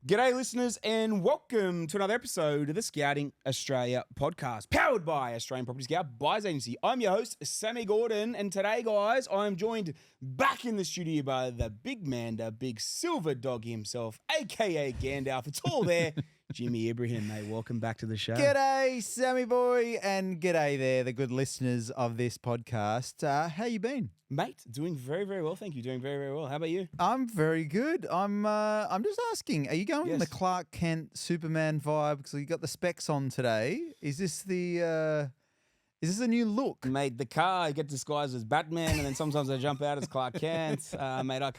G'day, listeners, and welcome to another episode of the Scouting Australia podcast, powered by Australian Property Scout Buyers Agency. I'm your host, Sammy Gordon, and today, guys, I'm joined back in the studio by the big man, the big silver dog himself, aka Gandalf. It's all there. Jimmy Ibrahim, mate, welcome back to the show. G'day, Sammy boy, and g'day there, the good listeners of this podcast. How you been? Mate, doing very, very well, thank you. Doing very, very well. How about you? I'm very good. I'm just asking, are you going in the Yes. Clark Kent Superman vibe? Because you got the specs on today. Is this a new look? Mate, the car, I get disguised as Batman, and then sometimes I jump out as Clark Kent. Mate, I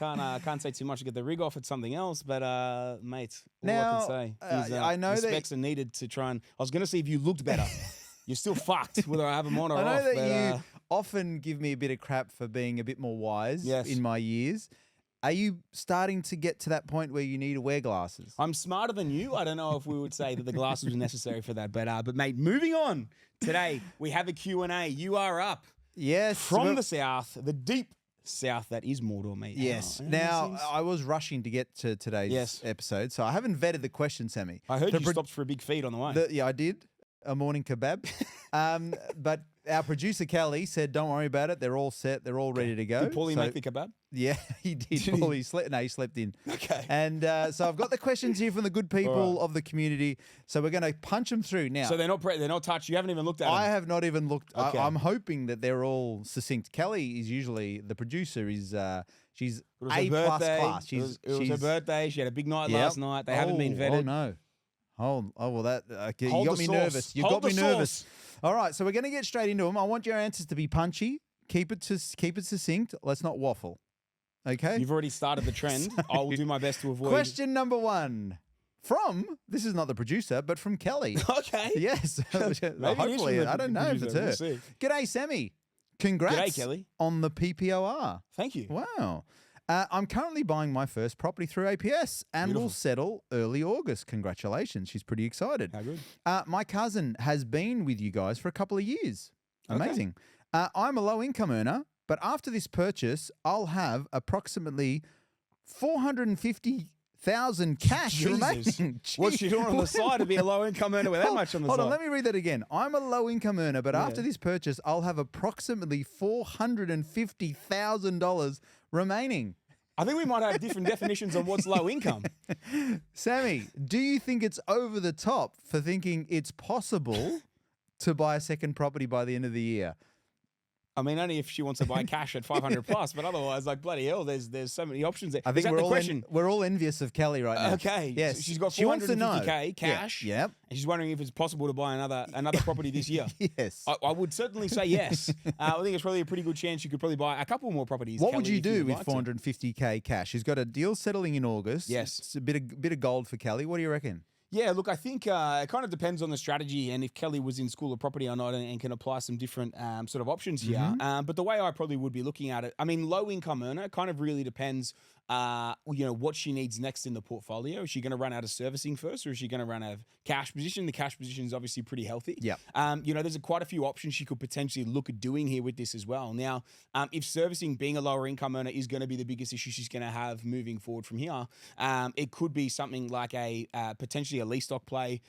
can't say too much to get the rig off. It's something else, but mate, all I Now, can say is I know the that- specs are needed to try and. I was going to see if you looked better. You're still fucked whether I have them on or I know off. that but, you often give me a bit of crap for being a bit more wise Yes. in my years. Are you starting to get to that point where you need to wear glasses? I'm smarter than you. I don't know if we would say that the glasses were necessary for that, but mate, moving on. Today we have a Q&A. You are up Yes. from well- the south, the deep south that is Mordor, mate. Yes. How Now, things- I was rushing to get to today's Yes. episode, so I haven't vetted the question, Sammy. I heard The you pro- stopped for a big feed on the way. Yeah, I did. A morning kebab. But our producer, Kelly, said, don't worry about it. They're all set. They're all ready to go. Did Paulie So- make the kebab? Yeah, he did. Did he? Paulie slept. No, he slept in. Okay. And so I've got the questions here from the good people of the community. So we're going to punch them through. Now, So they're not touched. You haven't even looked at I them. have not even looked. Okay. I'm hoping that they're all succinct. Kelly is usually, the producer is, she's It was A her plus birthday. class. It was her birthday. She had a big night Yep. last night. They haven't been vetted. Oh no. Oh well, that okay, Hold you got the me sauce. nervous. You Hold got me the nervous. sauce. All right, so we're going to get straight into them. I want your answers to be punchy. Keep it succinct. Let's not waffle. Okay. You've already started the trend. I'll do my best to avoid. Question number one from this is not the producer, but from Kelly. Okay. Yes. Maybe it is Hopefully, from the I don't know if it's producer. her. We'll see. G'day, Sammy. Congrats, G'day, Kelly. on the PPOR. Thank you. Wow. I'm currently buying my first property through APS and Beautiful. will settle early August. Congratulations. She's pretty excited. How good. My cousin has been with you guys for a couple of years. Okay. Amazing. I'm a low income earner, but after this purchase, I'll have approximately 450,000 cash Jesus. remaining. What's she doing on the side to be a low income earner with that much on the Hold side? on, let me read that again. I'm a low income earner, but Yeah. after this purchase, I'll have approximately $450,000 remaining. I think we might have different definitions on what's low income. Sammy, do you think it's over the top for thinking it's possible to buy a second property by the end of the year? I mean, only if she wants to buy cash at 500 plus, but otherwise, like bloody hell, there's so many options there. I Is think that we're the all question? we're all envious of Kelly right now. Okay. Yes. So she's got She wants to know. 450K cash. Yeah. Yep. And she's wondering if it's possible to buy another property this year. Yes. I would certainly say yes. I think it's probably a pretty good chance you could probably buy a couple more properties. What would Kelly, you if do would with like to. 450K cash? She's got a deal settling in August. Yes. It's a bit of gold for Kelly. What do you reckon? Yeah, look, I think it kind of depends on the strategy and if Kelly was in school of property or not and can apply some different sort of options here. Mm-hmm. But the way I probably would be looking at it, I mean, low income earner kind of really depends, what she needs next in the portfolio. Is she going to run out of servicing first or is she going to run out of cash position? The cash position is obviously pretty healthy. Yep. There's quite a few options she could potentially look at doing here with this as well. Now, if servicing being a lower income earner is going to be the biggest issue she's going to have moving forward from here, it could be something like a potentially a lease stock play,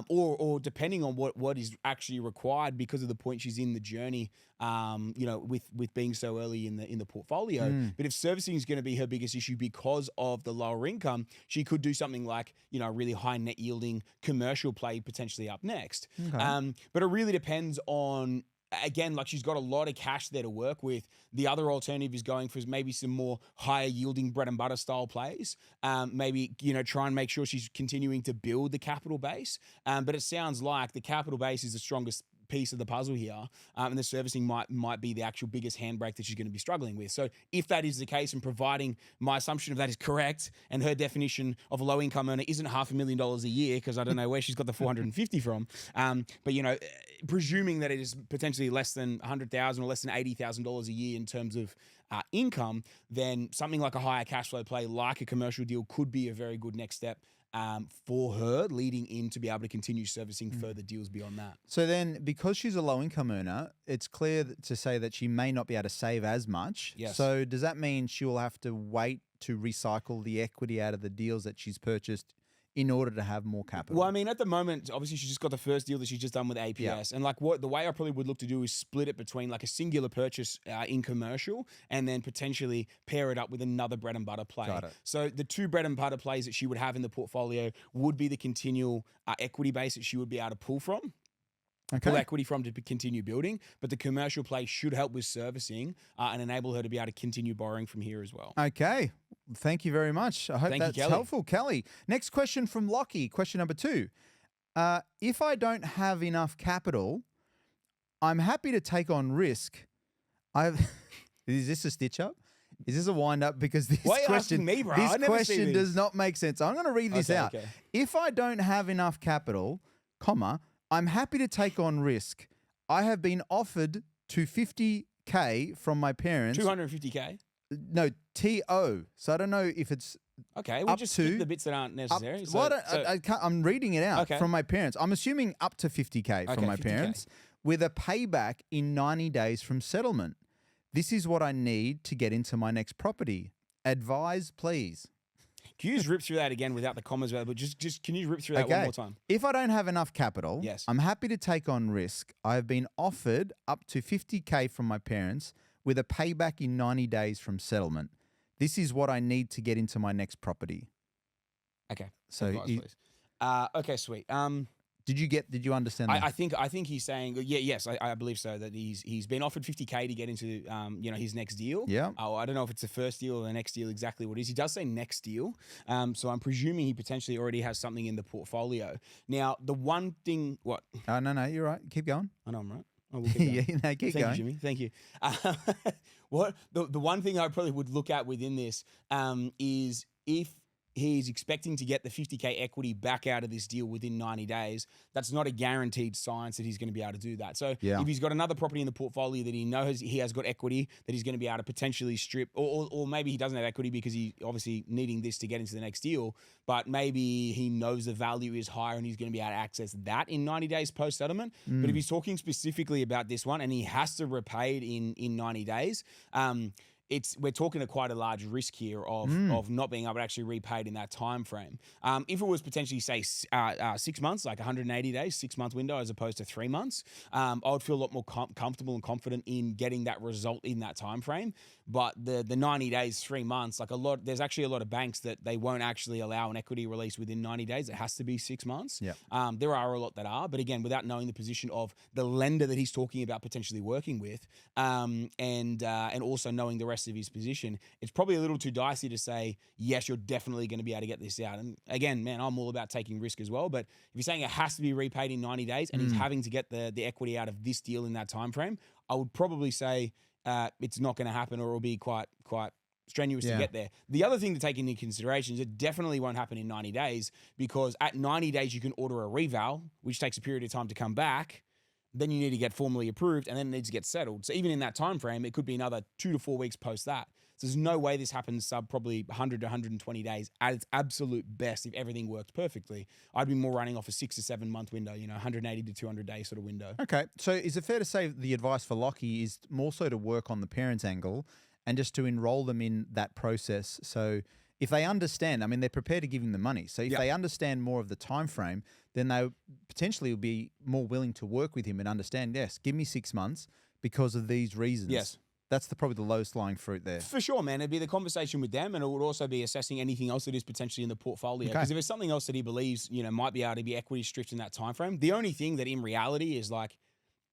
or depending on what is actually required because of the point she's in the journey, with being so early in the portfolio. But if servicing is going to be her biggest issue because of the lower income, she could do something like, a really high net yielding commercial play potentially up next. Okay. But it really depends on, again, like she's got a lot of cash there to work with. The other alternative is going for maybe some more higher yielding bread and butter style plays. Maybe, try and make sure she's continuing to build the capital base. But it sounds like the capital base is the strongest piece of the puzzle here, and the servicing might be the actual biggest handbrake that she's going to be struggling with. So if that is the case, and providing my assumption of that is correct, and her definition of a low income earner isn't $500,000 a year, because I don't know where she's got the 450 from, but presuming that it is potentially less than $100,000 or less than $80,000 a year in terms of income, then something like a higher cash flow play, like a commercial deal, could be a very good next step for her leading in to be able to continue servicing further deals beyond that. So then, because she's a low-income earner, it's clear to say that she may not be able to save as much. Yes. So does that mean she will have to wait to recycle the equity out of the deals that she's purchased in order to have more capital? Well, I mean, at the moment, obviously, she's just got the first deal that she's just done with APS, and like the way I probably would look to do is split it between like a singular purchase in commercial, and then potentially pair it up with another bread and butter play. Got it. So the two bread and butter plays that she would have in the portfolio would be the continual equity base that she would be able to pull from. Pull equity from to continue building, but the commercial play should help with servicing and enable her to be able to continue borrowing from here as well. Okay. Thank you very much. I hope that's helpful, Kelly. Next question from Lockie. Question number 2. If I don't have enough capital, I'm happy to take on risk. Is this a stitch up? Is this a wind up? Because this Why are you question, asking me, bro? this I never see question these. does not make sense. I'm going to read this out. Okay. If I don't have enough capital, comma, I'm happy to take on risk. I have been offered to 50K from my parents. 250K. No, TO. So I don't know if it's Okay, we'll up just to- skip the bits that aren't necessary. I'm reading it out Okay. from my parents. I'm assuming up to 50K from Okay, my 50K. parents with a payback in 90 days from settlement. This is what I need to get into my next property. Advise, please. Can you just rip through that again without the commas? But just can you rip through that one more time? If I don't have enough capital, Yes. I'm happy to take on risk. I have been offered up to 50K from my parents with a payback in 90 days from settlement. This is what I need to get into my next property. Okay. So Advise, you- please. Okay, sweet. Did you understand that? I think he's saying yes, I believe so, that he's been offered 50K to get into his next deal. Yeah. Oh, I don't know if it's the first deal or the next deal, exactly what it is. He does say next deal. So I'm presuming he potentially already has something in the portfolio. Now, the one thing Oh, no, you're right. Keep going. I know I'm right. Oh, we'll keep going. Yeah, keep Thank going. you, Jimmy. Thank you. The one thing I probably would look at within this is if he's expecting to get the 50K equity back out of this deal within 90 days, that's not a guaranteed science that he's going to be able to do that. So if he's got another property in the portfolio that he knows he has got equity that he's going to be able to potentially strip, or maybe he doesn't have equity because he's obviously needing this to get into the next deal, but maybe he knows the value is higher and he's going to be able to access that in 90 days post-settlement. But if he's talking specifically about this one and he has to repay it in 90 days, we're talking to quite a large risk here of not being able to actually repay it in that time frame. If it was potentially, say, 6 months, like 180 days, 6-month window as opposed to 3 months, I would feel a lot more comfortable and confident in getting that result in that time frame. But the 90 days, 3 months, there's actually a lot of banks that they won't actually allow an equity release within 90 days. It has to be 6 months. Yep. There are a lot that are, but again, without knowing the position of the lender that he's talking about potentially working with, and also knowing the rest of his position, it's probably a little too dicey to say, yes, you're definitely going to be able to get this out. And again, man, I'm all about taking risk as well. But if you're saying it has to be repaid in 90 days and he's having to get the equity out of this deal in that time frame, I would probably say it's not going to happen, or it'll be quite strenuous to get there. The other thing to take into consideration is it definitely won't happen in 90 days, because at 90 days you can order a reval, which takes a period of time to come back. Then you need to get formally approved, and then it needs to get settled. So even in that time frame, it could be another 2 to 4 weeks post that. So there's no way this happens probably 100 to 120 days at its absolute best if everything worked perfectly. I'd be more running off a 6 to 7 month window, 180 to 200 day sort of window. Okay. So is it fair to say the advice for Lockie is more so to work on the parents' angle and just to enroll them in that process? So if they understand, I mean, they're prepared to give him the money. So if they understand more of the time frame, then they potentially will be more willing to work with him and understand, yes, give me 6 months because of these reasons. Yes. That's probably the lowest lying fruit there. For sure, man. It'd be the conversation with them, and it would also be assessing anything else that is potentially in the portfolio. Because if there's something else that he believes, might be able to be equity stripped in that time frame, the only thing that in reality is like,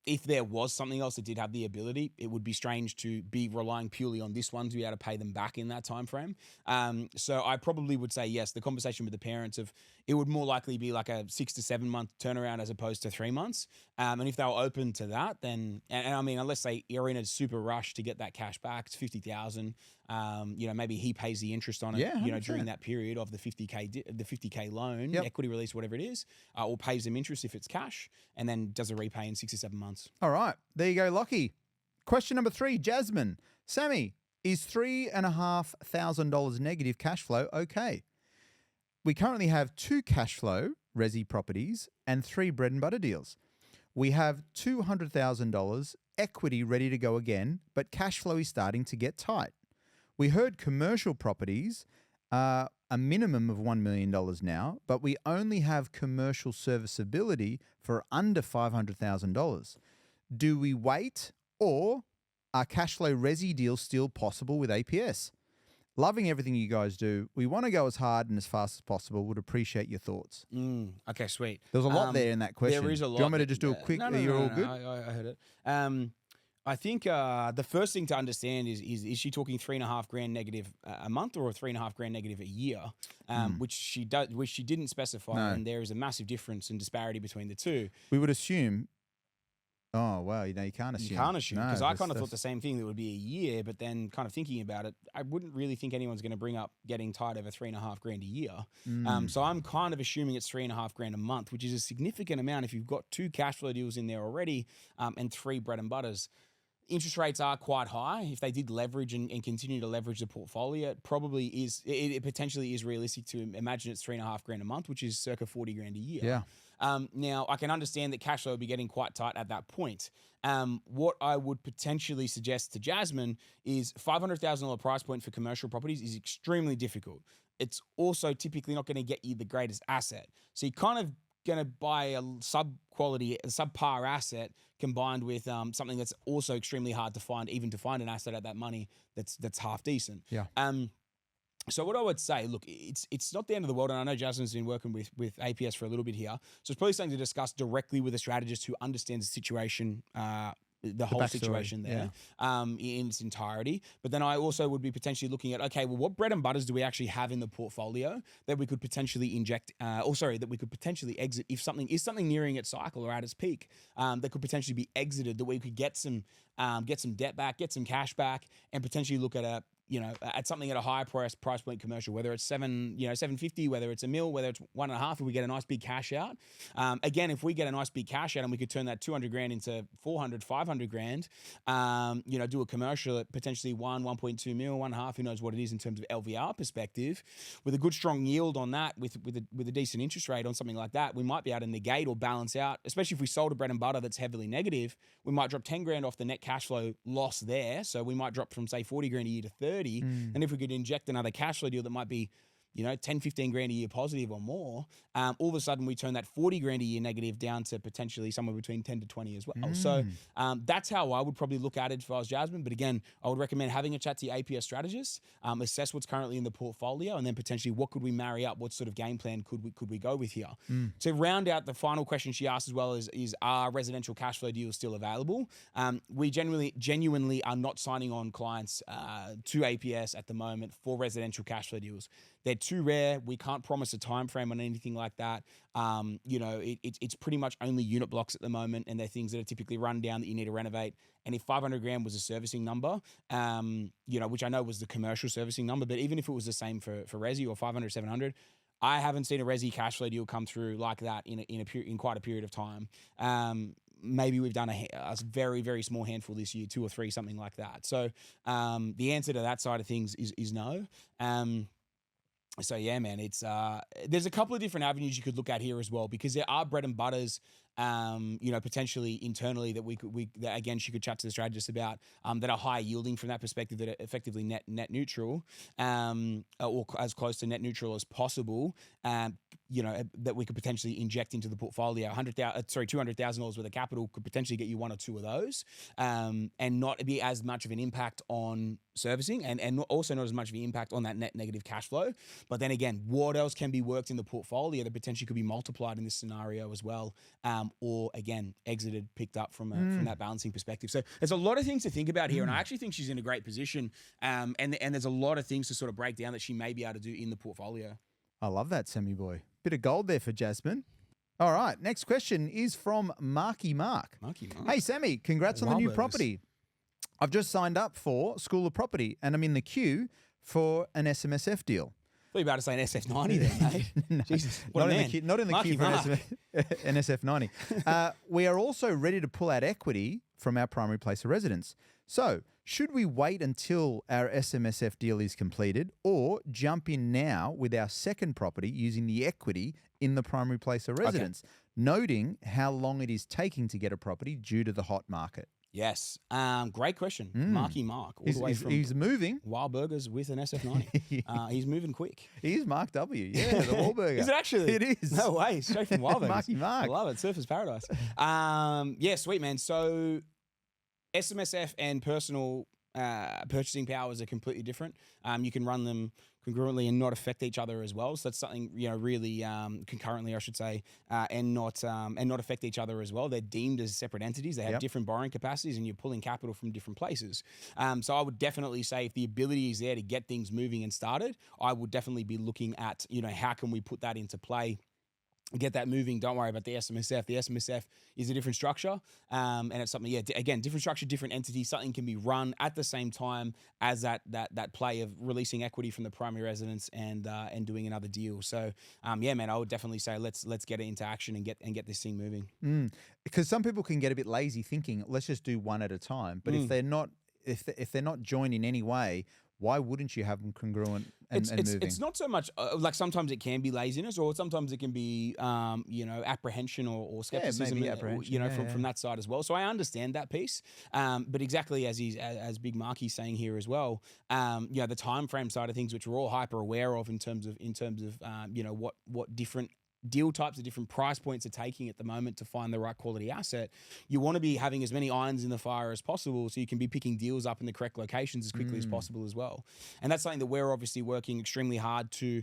if there was something else that did have the ability, it would be strange to be relying purely on this one to be able to pay them back in that time frame. So I probably would say yes, the conversation with the parents of it would more likely be like a 6 to 7 month turnaround as opposed to 3 months. And if they were open to that, then and I mean, unless they are in a super rush to get that cash back, it's 50,000. Maybe he pays the interest on it. Yeah, During that period of the 50K loan, equity release, whatever it is, or pays them interest if it's cash, and then does a repay in 6 to 7 months. All right. There you go, Lockie. Question number 3, Jasmine. Sammy, is $3,500 negative cash flow okay? We currently have 2 cash flow resi properties and 3 bread and butter deals. We have $200,000 equity ready to go again, but cash flow is starting to get tight. We heard commercial properties a minimum of $1 million now, but we only have commercial serviceability for under $500,000. Do we wait, or are cash flow resi deals still possible with APS? Loving everything you guys do. We want to go as hard and as fast as possible. Would appreciate your thoughts. Okay, sweet. There was a lot there in that question. There is a lot. Do you want me to just do a quick? No, You're all good? I heard it. I think the first thing to understand is she talking $3,500 negative a month or $3,500 negative a year, which she didn't specify, No. and there is a massive difference and disparity between the two. We would assume. Oh, wow. You can't assume. You can't assume, No, because I kind of that's- thought the same thing, that it would be a year, but then kind of thinking about it, I wouldn't really think anyone's going to bring up getting tied over $3,500 a year. So I'm kind of assuming it's $3,500 a month, which is a significant amount if you've got 2 cash flow deals in there already, and 3 bread and butters. Interest rates are quite high. If they did leverage and continue to leverage the portfolio, it probably is. It potentially is realistic to imagine it's $3,500 a month, which is circa $40,000 a year. Yeah. Now, I can understand that cash flow would be getting quite tight at that point. What I would potentially suggest to Jasmine is $500,000 price point for commercial properties is extremely difficult. It's also typically not going to get you the greatest asset. So you're kind of going to buy a subpar asset combined with something that's also extremely hard to find, even to find an asset at that money that's half decent. Yeah. So what I would say, look, it's not the end of the world, and I know Jasmine's been working with APS for a little bit here, so it's probably something to discuss directly with a strategist who understands the situation, the whole backstory, situation there, in its entirety. But then I also would be potentially looking at, okay, well, what bread and butters do we actually have in the portfolio that we could potentially inject, that we could potentially exit if something is nearing its cycle or at its peak, that could potentially be exited, that we could get some debt back, get some cash back, and potentially look at at something at a higher price point commercial, whether it's $750, whether it's $1 million, whether it's $1.5, if we get a nice big cash out. Again, if we get a nice big cash out and we could turn that $200,000 into $400,000, do a commercial at potentially $1.2 million, $1.5, who knows what it is in terms of LVR perspective, with a good strong yield on that, with a decent interest rate on something like that, we might be able to negate or balance out, especially if we sold a bread and butter that's heavily negative, we might drop $10,000 off the net cash flow loss there. So we might drop from, say, $40,000 a year to 30. And if we could inject another cash flow deal that might be, 10, $15,000 a year positive or more, all of a sudden we turn that $40,000 a year negative down to potentially somewhere between 10 to 20 as well. So that's how I would probably look at it if I was Jasmine. But again, I would recommend having a chat to your APS strategist, assess what's currently in the portfolio, and then potentially what could we marry up? What sort of game plan could we go with here? To round out the final question she asked as well is are residential cash flow deals still available? We genuinely are not signing on clients to APS at the moment for residential cash flow deals. They're too rare. We can't promise a time frame on anything like that. It's pretty much only unit blocks at the moment, and they're things that are typically run down that you need to renovate. And if $500,000 was a servicing number, which I know was the commercial servicing number, but even if it was the same for resi or 500, 700, I haven't seen a resi cash flow deal come through like that in quite a period of time. Maybe we've done a very, very small handful this year, 2 or 3, something like that. So the answer to that side of things is no. So yeah, man, it's there's a couple of different avenues you could look at here as well, because there are bread and butters, potentially internally that that again she could chat to the strategist about, that are high yielding from that perspective, that are effectively net neutral, or as close to net neutral as possible, that we could potentially inject into the portfolio. $200,000 worth of capital could potentially get you 1 or 2 of those, and not be as much of an impact on servicing, and also not as much of an impact on that net negative cash flow. But then again, what else can be worked in the portfolio that potentially could be multiplied in this scenario as well, or again exited, picked up from that balancing perspective. So there's a lot of things to think about here, and I actually think she's in a great position, and there's a lot of things to sort of break down that she may be able to do in the portfolio. I love that, Sammy boy. Bit of gold there for Jasmine. All right, next question is from Marky Mark. Hey, Sammy, congrats on the new property. I've just signed up for School of Property, and I'm in the queue for an SMSF deal. I thought you were about to say an SF90 then, mate. No, Jesus, not in the queue for an SF90. We are also ready to pull out equity from our primary place of residence. So, should we wait until our SMSF deal is completed, or jump in now with our second property using the equity in the primary place of residence, noting how long it is taking to get a property due to the hot market? Yes. Great question. Marky Mark. All the way from He's moving. Wild Burgers with an SF90. He's moving quick. He is Mark W. Yeah, the Wahlburger. Is it actually? It is. No way. Straight from Wild Burgers. Marky Mark. I love it. Surfer's paradise. Yeah, sweet, man. So SMSF and personal purchasing powers are completely different. You can run them congruently and not affect each other as well. So that's something, really concurrently, I should say, and not affect each other as well. They're deemed as separate entities. They have different borrowing capacities, and you're pulling capital from different places. So I would definitely say if the ability is there to get things moving and started, I would definitely be looking at, how can we put that into play, get that moving. Don't worry about the SMSF. The SMSF is a different structure, and it's something. Again, different structure, different entity. Something can be run at the same time as that play of releasing equity from the primary residence and doing another deal. So, man, I would definitely say let's get it into action and get this thing moving. Because some people can get a bit lazy thinking, let's just do one at a time. But if they're not joined in any way, why wouldn't you have them congruent and moving? It's not so much like sometimes it can be laziness, or sometimes it can be apprehension or skepticism, from that side as well. So I understand that piece, but exactly as Big Marky's saying here as well, the time frame side of things, which we're all hyper aware of in terms of what different deal types at different price points are taking at the moment to find the right quality asset. You want to be having as many irons in the fire as possible so you can be picking deals up in the correct locations as quickly as possible as well. And that's something that we're obviously working extremely hard to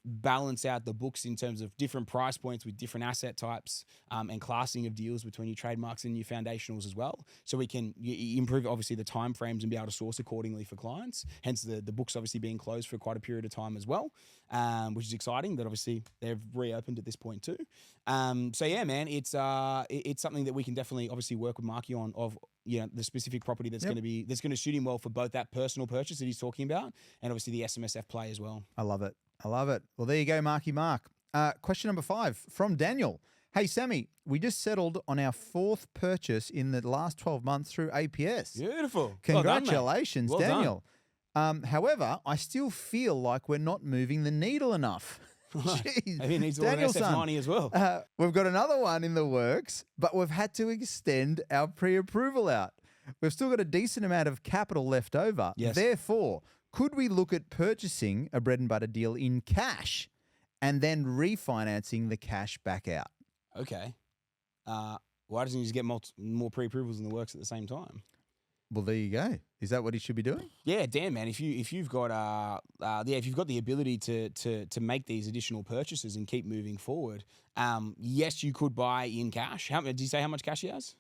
balance out the books in terms of different price points with different asset types and classing of deals between your trademarks and your foundationals as well. So we can improve obviously the time frames and be able to source accordingly for clients. Hence the books obviously being closed for quite a period of time as well, which is exciting that obviously they've reopened at this point too. So yeah, man, it's something that we can definitely obviously work with Marky on of the specific property that's going to suit him well for both that personal purchase that he's talking about and obviously the SMSF play as well. I love it. Well, there you go, Marky Mark. Question number 5 from Daniel. Hey, Sammy, we just settled on our 4th purchase in the last 12 months through APS. Beautiful. Congratulations, well done, Daniel. However, I still feel like we're not moving the needle enough. Jeez. Maybe he needs to order an SF90 as well. We've got another one in the works, but we've had to extend our pre-approval out. We've still got a decent amount of capital left over. Yes. Therefore, could we look at purchasing a bread and butter deal in cash and then refinancing the cash back out? Okay. Why doesn't he just get more pre-approvals in the works at the same time? Well, there you go. Is that what he should be doing? Yeah, damn, man. If you've got if you've got the ability to make these additional purchases and keep moving forward, yes, you could buy in cash. Did you say how much cash he has?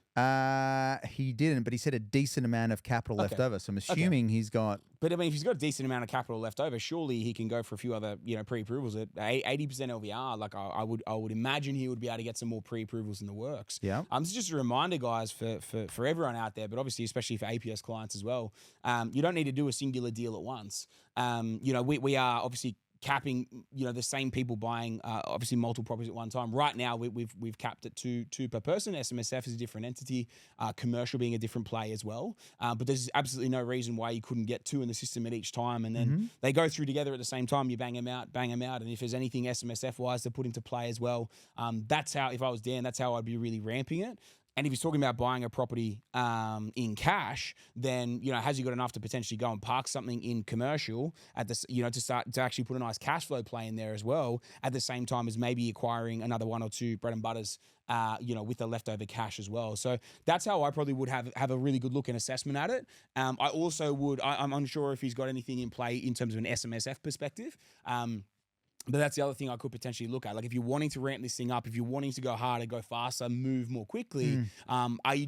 He didn't, but he said a decent amount of capital left over. So I'm assuming he's got. But I mean, if he's got a decent amount of capital left over, surely he can go for a few other pre-approvals at 80% LVR. Like I would imagine he would be able to get some more pre-approvals in the works. Yeah. This is just a reminder, guys, for everyone out there, but obviously especially for APS clients as well. You don't need to do a singular deal at once. We are obviously capping, the same people buying obviously multiple properties at one time. Right now, we've capped it two per person. SMSF is a different entity, commercial being a different play as well. But there's absolutely no reason why you couldn't get 2 in the system at each time, and then they go through together at the same time. You bang them out, and if there's anything SMSF wise to put into play as well, that's how. If I was Dan, that's how I'd be really ramping it. And if he's talking about buying a property in cash, then has he got enough to potentially go and park something in commercial at this, to start to actually put a nice cash flow play in there as well, at the same time as maybe acquiring another 1 or 2 bread and butters, with the leftover cash as well. So that's how I probably would have a really good look and assessment at it. I also would. I'm unsure if he's got anything in play in terms of an SMSF perspective. But that's the other thing I could potentially look at. Like if you're wanting to ramp this thing up, if you're wanting to go harder, go faster, move more quickly, are you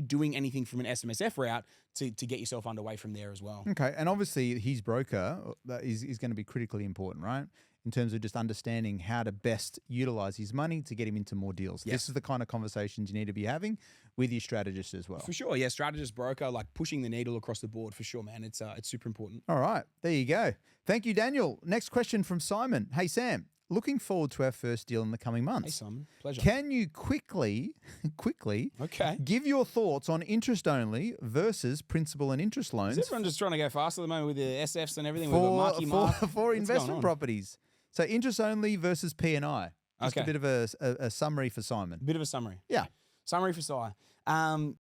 doing anything from an SMSF route to get yourself underway from there as well? Okay. And obviously his broker is going to be critically important, right? In terms of just understanding how to best utilize his money to get him into more deals. Yes. This is the kind of conversations you need to be having with your strategist as well. For sure. Yeah. Strategist, broker, like pushing the needle across the board for sure, man. It's super important. All right. There you go. Thank you, Daniel. Next question from Simon. Hey, Sam. Looking forward to our first deal in the coming months. Hey, Simon. Pleasure. Can you quickly give your thoughts on interest only versus principal and interest loans? Is everyone just trying to go faster at the moment with the SFs and everything? We've got Marky for investment properties. So interest only versus P&I. Just a bit of a summary for Simon. Bit of a summary. Yeah. Summary for Si.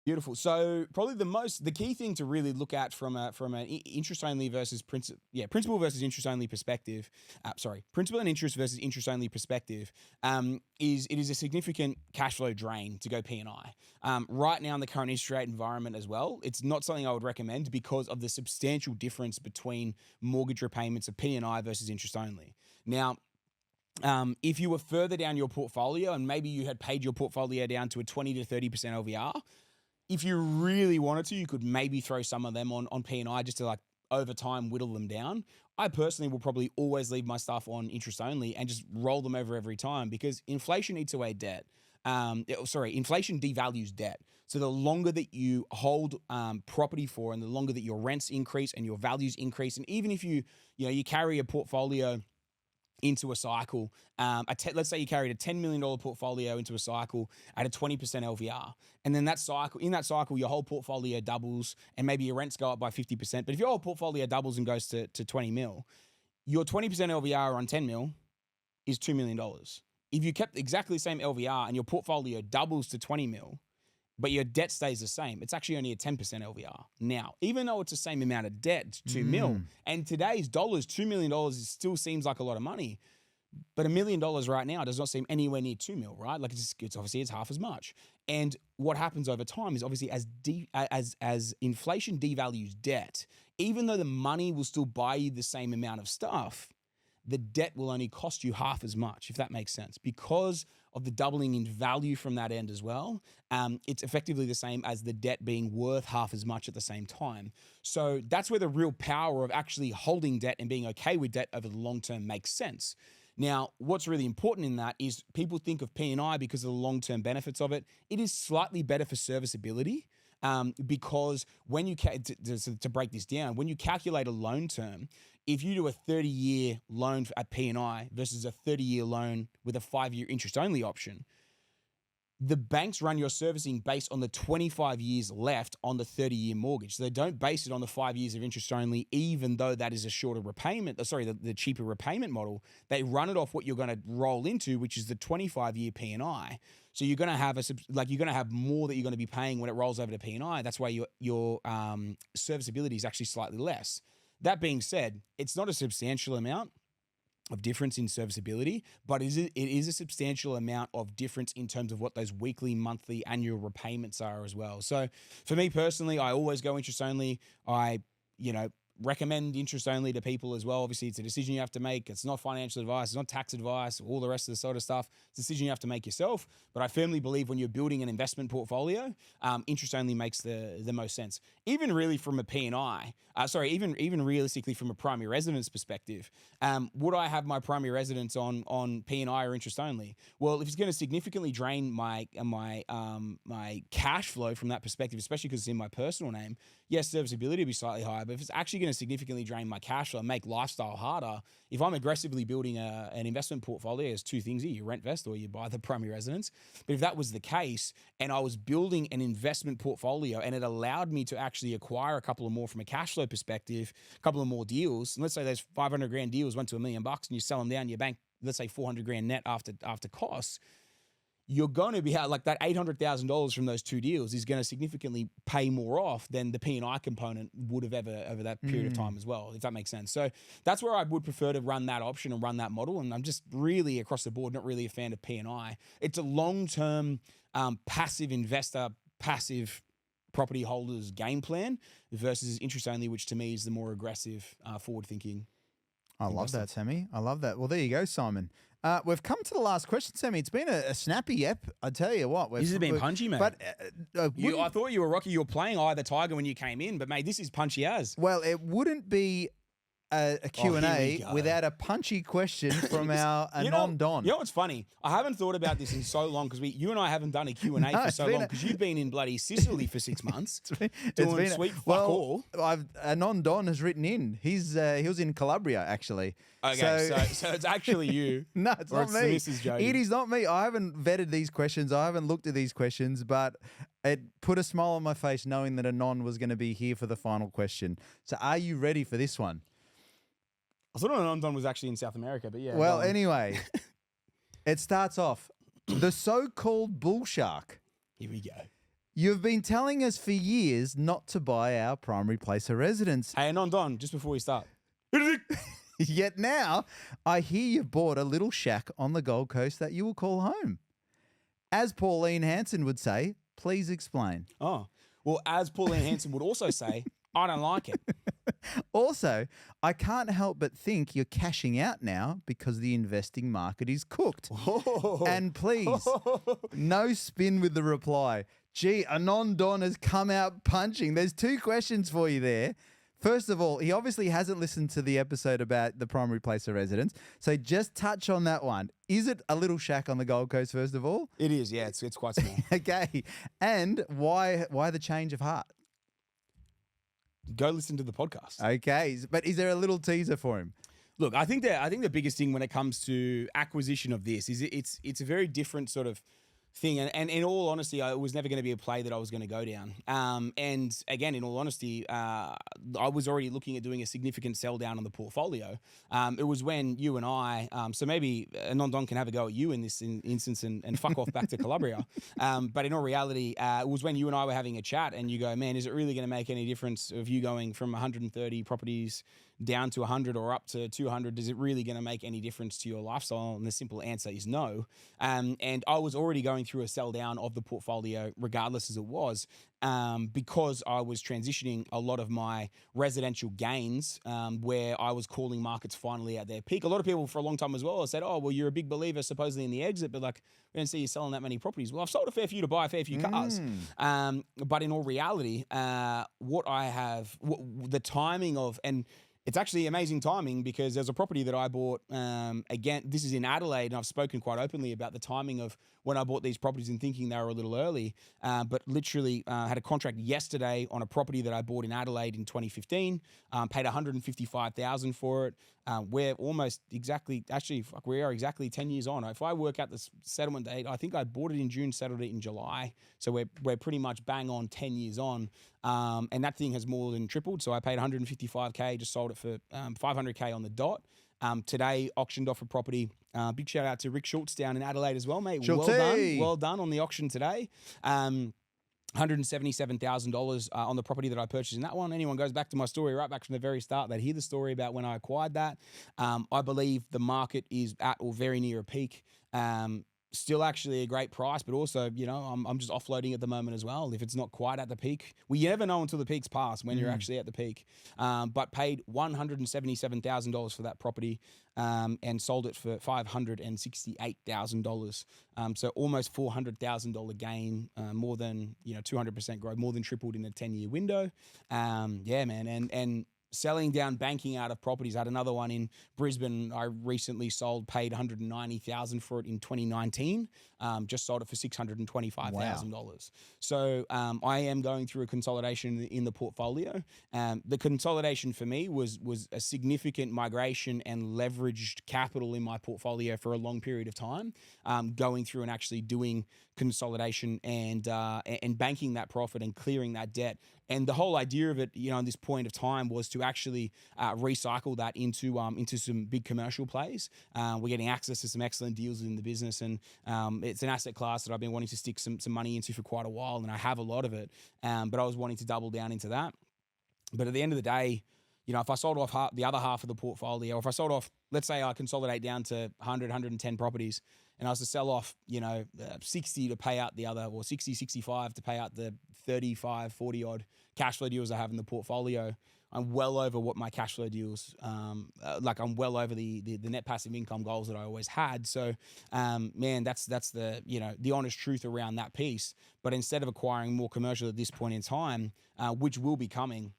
Beautiful. So probably the key thing to really look at from an interest only versus principal versus interest only perspective. Principal and interest versus interest only perspective. Is it is a significant cash flow drain to go P&I. Right now in the current interest rate environment as well, it's not something I would recommend because of the substantial difference between mortgage repayments of P&I versus interest only. Now, if you were further down your portfolio and maybe you had paid your portfolio down to a 20 to 30% LVR. If you really wanted to, you could maybe throw some of them on P&I just to like over time whittle them down. I personally will probably always leave my stuff on interest only and just roll them over every time because inflation eats away debt. Inflation devalues debt. So the longer that you hold property for and the longer that your rents increase and your values increase, and even if you carry a portfolio into a cycle, let's say you carried a $10 million portfolio into a cycle at a 20% LVR. And then in that cycle, your whole portfolio doubles and maybe your rents go up by 50%. But if your whole portfolio doubles and goes to 20 mil, your 20% LVR on 10 mil is $2 million. If you kept exactly the same LVR and your portfolio doubles to 20 mil, but your debt stays the same, it's actually only a 10% LVR. Now, even though it's the same amount of debt, it's 2 mil, and today's dollars, $2 million still seems like a lot of money, but $1 million right now does not seem anywhere near 2 mil, right? Like it's obviously it's half as much. And what happens over time is obviously as inflation devalues debt, even though the money will still buy you the same amount of stuff, the debt will only cost you half as much, if that makes sense, because of the doubling in value from that end as well. It's effectively the same as the debt being worth half as much at the same time. So that's where the real power of actually holding debt and being okay with debt over the long term makes sense. Now, what's really important in that is people think of P&I because of the long-term benefits of it. It is slightly better for serviceability. Because when you to break this down, when you calculate a loan term, if you do a 30-year loan at P&I versus a 30-year loan with a 5-year interest-only option, the banks run your servicing based on the 25 years left on the 30-year mortgage. So they don't base it on the 5 years of interest only, even though that is a shorter repayment, the cheaper repayment model. They run it off what you're going to roll into, which is the 25-year P&I. So you're going to have more that you're going to be paying when it rolls over to P&I. That's why your serviceability is actually slightly less. That being said, it's not a substantial amount of difference in serviceability, but it is a substantial amount of difference in terms of what those weekly, monthly, annual repayments are as well. So for me personally, I always go interest only. I recommend interest only to people as well. Obviously, it's a decision you have to make. It's not financial advice. It's not tax advice, all the rest of the sort of stuff. It's a decision you have to make yourself. But I firmly believe when you're building an investment portfolio, interest only makes the most sense. Even really from a P&I, even realistically from a primary residence perspective, would I have my primary residence on P&I or interest only? Well, if it's going to significantly drain my cash flow from that perspective, especially because it's in my personal name, yes, serviceability will be slightly higher, but if it's actually going to significantly drain my cash flow and make lifestyle harder, if I'm aggressively building an investment portfolio, there's two things here: you rent vest or you buy the primary residence. But if that was the case and I was building an investment portfolio and it allowed me to actually acquire a couple of more from a cash flow perspective, a couple of more deals, and let's say those 500 grand deals went to $1 million and you sell them down, your bank, let's say 400 grand net after costs, you're going to be like that $800,000 from those two deals is going to significantly pay more off than the P&I component would have ever over that period of time as well, if that makes sense. So that's where I would prefer to run that option and run that model. And I'm just really across the board not really a fan of P&I. It's a long-term passive investor, passive property holders game plan versus interest only, which to me is the more aggressive, forward-thinking. I love that, Sammy. I love that. Well, there you go, Simon. We've come to the last question, Sammy. It's been a snappy ep. I tell you what. This has been punchy, mate. But I thought you were Rocky. You were playing Eye of the Tiger when you came in, but mate, this is punchy as. Well, it wouldn't be a Q&A without a punchy question from our Anon-Don. You know what's funny? I haven't thought about this in so long because you and I haven't done a Q&A for so long because you've been in bloody Sicily for 6 months doing sweet fuck all. Anon-Don has written in. He was in Calabria, actually. Okay, so it's actually you. No, it's not me. Mrs. Jody. It is not me. I haven't vetted these questions. I haven't looked at these questions, but it put a smile on my face knowing that Anon was going to be here for the final question. So are you ready for this one? I thought Anon was actually in South America, but yeah. Well, anyway, it starts off. The so-called bull shark. Here we go. You've been telling us for years not to buy our primary place of residence. Hey, and on Don, just before we start. Yet now, I hear you've bought a little shack on the Gold Coast that you will call home. As Pauline Hanson would say, please explain. Oh, well, as Pauline Hanson would also say, I don't like it. Also, I can't help but think you're cashing out now because the investing market is cooked. Oh. And please, no spin with the reply. Gee, Anon Don has come out punching. There's two questions for you there. First of all, he obviously hasn't listened to the episode about the primary place of residence. So just touch on that one. Is it a little shack on the Gold Coast, first of all? It is, yeah. It's quite small. Okay. And why the change of heart? Go listen to the podcast. Okay. But is there a little teaser for him? Look, I think the biggest thing when it comes to acquisition of this is it's a very different sort of thing. And in all honesty, it was never going to be a play that I was going to go down. And again, in all honesty, I was already looking at doing a significant sell down on the portfolio. It was when you and I, so maybe Nondon can have a go at you in this instance and fuck off back to Calabria. But in all reality, it was when you and I were having a chat and you go, man, is it really going to make any difference of you going from 130 properties down to 100 or up to 200? Is it really going to make any difference to your lifestyle? And the simple answer is no. And I was already going through a sell down of the portfolio, regardless as it was, because I was transitioning a lot of my residential gains, where I was calling markets finally at their peak. A lot of people for a long time as well said, oh, well, you're a big believer supposedly in the exit, but like, we don't see you selling that many properties. Well, I've sold a fair few to buy a fair few cars. But in all reality, the timing of, and it's actually amazing timing because there's a property that I bought, again, this is in Adelaide, and I've spoken quite openly about the timing of when I bought these properties and thinking they were a little early, but literally had a contract yesterday on a property that I bought in Adelaide in 2015, paid $155,000 for it. We're almost exactly, actually, we are exactly 10 years on. If I work out the settlement date, I think I bought it in June, settled it in July. So we're pretty much bang on 10 years on. And that thing has more than tripled. So I paid $155K, just sold it for $500K on the dot. Today, auctioned off a property. Big shout out to Rick Schultz down in Adelaide as well, mate. Schultzy. Well done on the auction today. $177,000 on the property that I purchased in that one. Anyone goes back to my story right back from the very start, they hear the story about when I acquired that. I believe the market is at or very near a peak. Still actually a great price, but also, you know, I'm just offloading at the moment as well. If it's not quite at the peak, well, you never know until the peak's passed when you're actually at the peak. But paid $177,000 for that property, and sold it for $568,000. So almost $400,000 gain, more than, 200% growth, more than tripled in a 10-year window. Yeah, man. And selling down banking out of properties. I had another one in Brisbane I recently sold, paid $190,000 for it in 2019. Just sold it for $625,000. Wow. So I am going through a consolidation in the portfolio. The consolidation for me was a significant migration and leveraged capital in my portfolio for a long period of time, going through and actually doing consolidation and banking that profit and clearing that debt. And the whole idea of it, at this point of time, was to actually recycle that into some big commercial plays. We're getting access to some excellent deals in the business, and it's an asset class that I've been wanting to stick some money into for quite a while, and I have a lot of it. But I was wanting to double down into that. But at the end of the day, if I sold off the other half of the portfolio, or if I sold off, let's say I consolidate down to 100, 110 properties, and I was to sell off, 60 to pay out the other, or 60, 65 to pay out the 35, 40 odd cash flow deals I have in the portfolio, I'm well over what my cash flow deals, I'm well over the net passive income goals that I always had. So, man, that's the, the honest truth around that piece. But instead of acquiring more commercial at this point in time, which will be coming,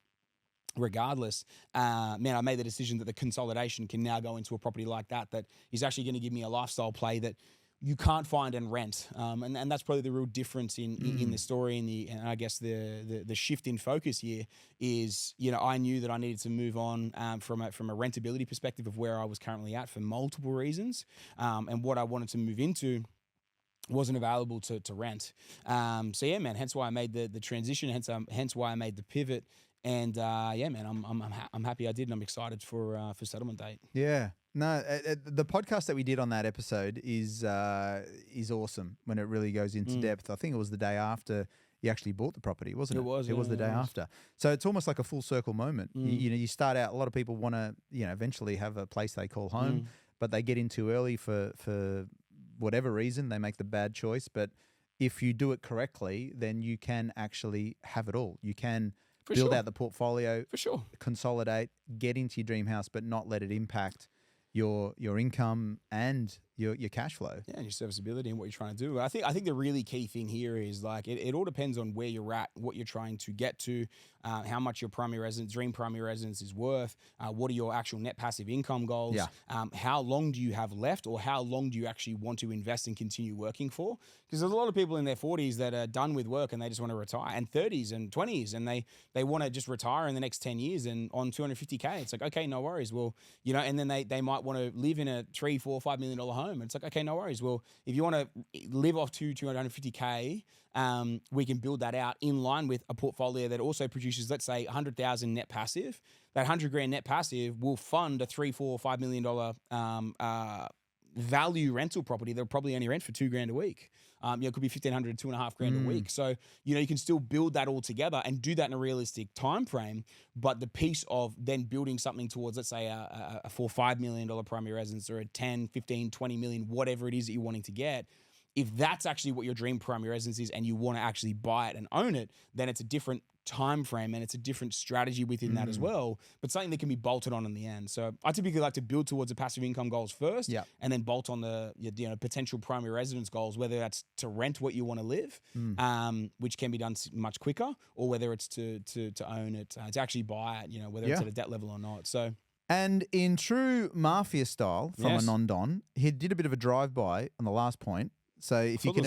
regardless, I made the decision that the consolidation can now go into a property like that is actually going to give me a lifestyle play that you can't find and rent. And that's probably the real difference in the story and I guess the shift in focus here is, I knew that I needed to move on from a rentability perspective of where I was currently at for multiple reasons. And what I wanted to move into wasn't available to rent. So yeah, man, hence why I made the transition, hence why I made the pivot. And yeah, man, I'm happy I did, and I'm excited for settlement date. Yeah, no, the podcast that we did on that episode is awesome when it really goes into depth. I think it was the day after you actually bought the property, wasn't it? It was the day after. So it's almost like a full circle moment. You start out, a lot of people want to, eventually have a place they call home, but they get in too early for whatever reason. They make the bad choice. But if you do it correctly, then you can actually have it all. You can build out the portfolio, for sure, consolidate, get into your dream house, but not let it impact your income and your cash flow. Yeah, and your serviceability and what you're trying to do. I think the really key thing here is like it all depends on where you're at, what you're trying to get to, how much your dream primary residence is worth, what are your actual net passive income goals, how long do you have left, or how long do you actually want to invest and continue working for? Because there's a lot of people in their 40s that are done with work and they just want to retire, and 30s and 20s, and they want to just retire in the next 10 years and on 250K. It's like, okay, no worries. Well, and then they might want to live in a $3, $4, $5 million home. And it's like, okay, no worries. Well, if you want to live off 250K, we can build that out in line with a portfolio that also produces, let's say, 100,000 net passive. That 100 grand net passive will fund a $3, $4, $5 million value rental property that'll probably only rent for $2,000 a week. It could be 1,500, $2,500 a week. So, you can still build that all together and do that in a realistic time frame. But the piece of then building something towards, let's say, a $4, $5 million primary residence, or a 10, 15, 20 million, whatever it is that you're wanting to get, if that's actually what your dream primary residence is and you want to actually buy it and own it, then it's a different time frame and it's a different strategy within that as well, but something that can be bolted on in the end. So I typically like to build towards the passive income goals first, and then bolt on the potential primary residence goals, whether that's to rent what you want to live, which can be done much quicker, or whether it's to own it, to actually buy it, whether it's at a debt level or not. So. And in true mafia style from a non-don, he did a bit of a drive-by on the last point. So if you can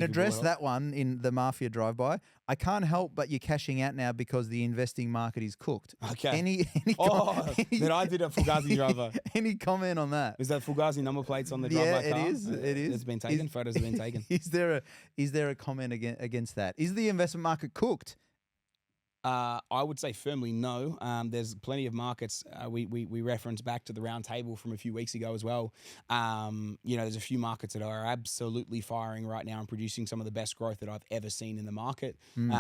address that one in the mafia drive-by, I can't help but you're cashing out now because the investing market is cooked. Okay. Then I did a Fugazi driver. Any comment on that? Is that Fugazi number plates on the drive-by car? It is. It's been taken. Photos have been taken. Is there a comment against that? Is the investment market cooked? I would say firmly no. There's plenty of markets. We reference back to the round table from a few weeks ago as well. There's a few markets that are absolutely firing right now and producing some of the best growth that I've ever seen in the market. In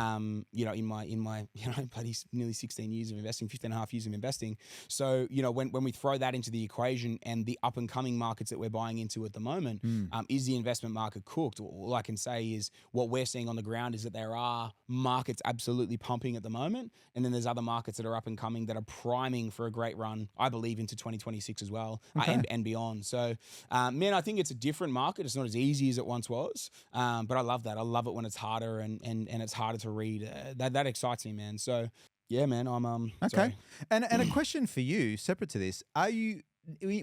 my bloody nearly 16 years of investing, 15 and a half years of investing. So, when we throw that into the equation and the up and coming markets that we're buying into at the moment, is the investment market cooked? All I can say is what we're seeing on the ground is that there are markets absolutely pumping at the moment, and then there's other markets that are up and coming that are priming for a great run, I believe, into 2026 as well, and beyond. So, I think it's a different market. It's not as easy as it once was, but I love that. I love it when it's harder and it's harder to read. That excites me, man. So, yeah, man, I'm okay. Sorry. And a question for you, separate to this, are you,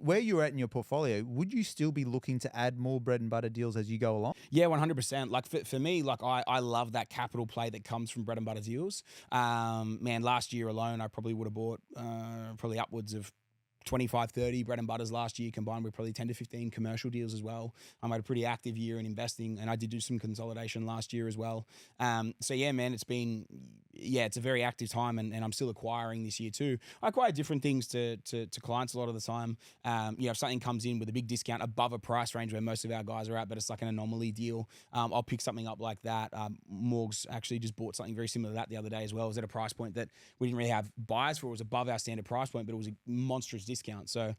where you're at in your portfolio, would you still be looking to add more bread and butter deals as you go along? Yeah, 100%. Like for me, like I love that capital play that comes from bread and butter deals. Last year alone, I probably would have bought probably upwards of 25, 30 bread and butters last year, combined with probably 10 to 15 commercial deals as well. I had a pretty active year in investing, and I did do some consolidation last year as well. So yeah, man, it's a very active time, and I'm still acquiring this year too. I acquire different things to clients a lot of the time. If something comes in with a big discount above a price range where most of our guys are at, but it's like an anomaly deal, I'll pick something up like that. Morgs actually just bought something very similar to that the other day as well. It was at a price point that we didn't really have buyers for. It was above our standard price point, but it was a monstrous discount. So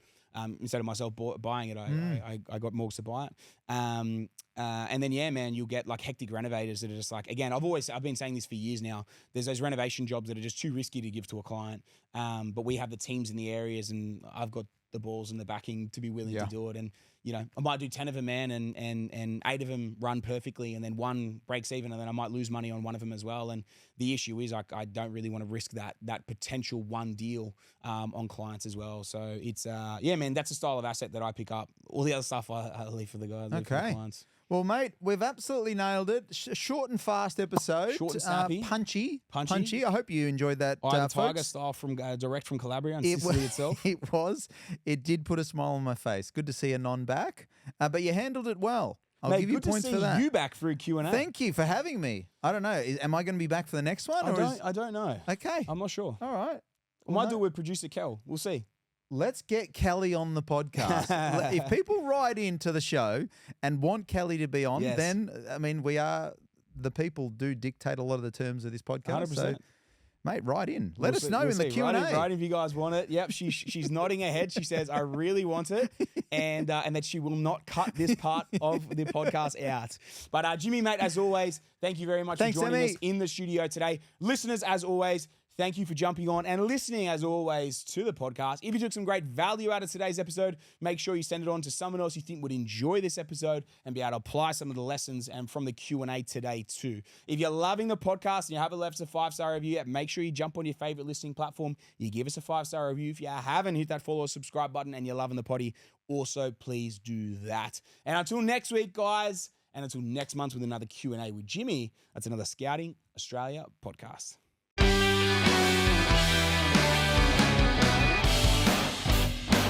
instead of myself buying it, I got Morgs to buy it. And then, yeah, man, you'll get like hectic renovators that are just like, again, I've been saying this for years now. There's those renovation jobs that are just too risky to give to a client. But we have the teams in the areas, and I've got the balls and the backing to be willing to do it. And, I might do 10 of them, man, and 8 of them run perfectly, and then 1 breaks even, and then I might lose money on 1 of them as well. And the issue is I don't really want to risk that potential 1 deal on clients as well. So it's, man, that's the style of asset that I pick up. All the other stuff I leave for the guys, leave for the clients. Well, mate, we've absolutely nailed it. Short and fast episode. Short and snappy. Punchy. I hope you enjoyed that, the folks. Tiger style from direct from Calabria and Sicily itself. It was. It did put a smile on my face. Good to see a non-back, but you handled it well. I'll give you points for that. Good to see you back through Q&A. Thank you for having me. I don't know. Am I going to be back for the next one? I don't know. Okay. I'm not sure. All right. I might do it with producer Kel. We'll see. Let's get Kelly on the podcast. If people write into the show and want Kelly to be on, then, I mean, we are the people do dictate a lot of the terms of this podcast. 100%. So, mate, write in. Let us know We'll in the see. Q&A. Right if you guys want it. Yep, she's nodding her head. She says, I really want it, and that she will not cut this part of the podcast out. But Jimmy, mate, as always, thank you very much Thanks, for joining Sammy. us in the studio today. Listeners, as always, thank you for jumping on and listening, as always, to the podcast. If you took some great value out of today's episode, make sure you send it on to someone else you think would enjoy this episode and be able to apply some of the lessons and from the Q&A today too. If you're loving the podcast and you haven't left us a 5-star review yet, make sure you jump on your favorite listening platform. You give us a 5-star review. If you haven't hit that follow or subscribe button and you're loving the potty, also please do that. And until next week, guys, and until next month with another Q&A with Jimmy, that's another Scouting Australia podcast.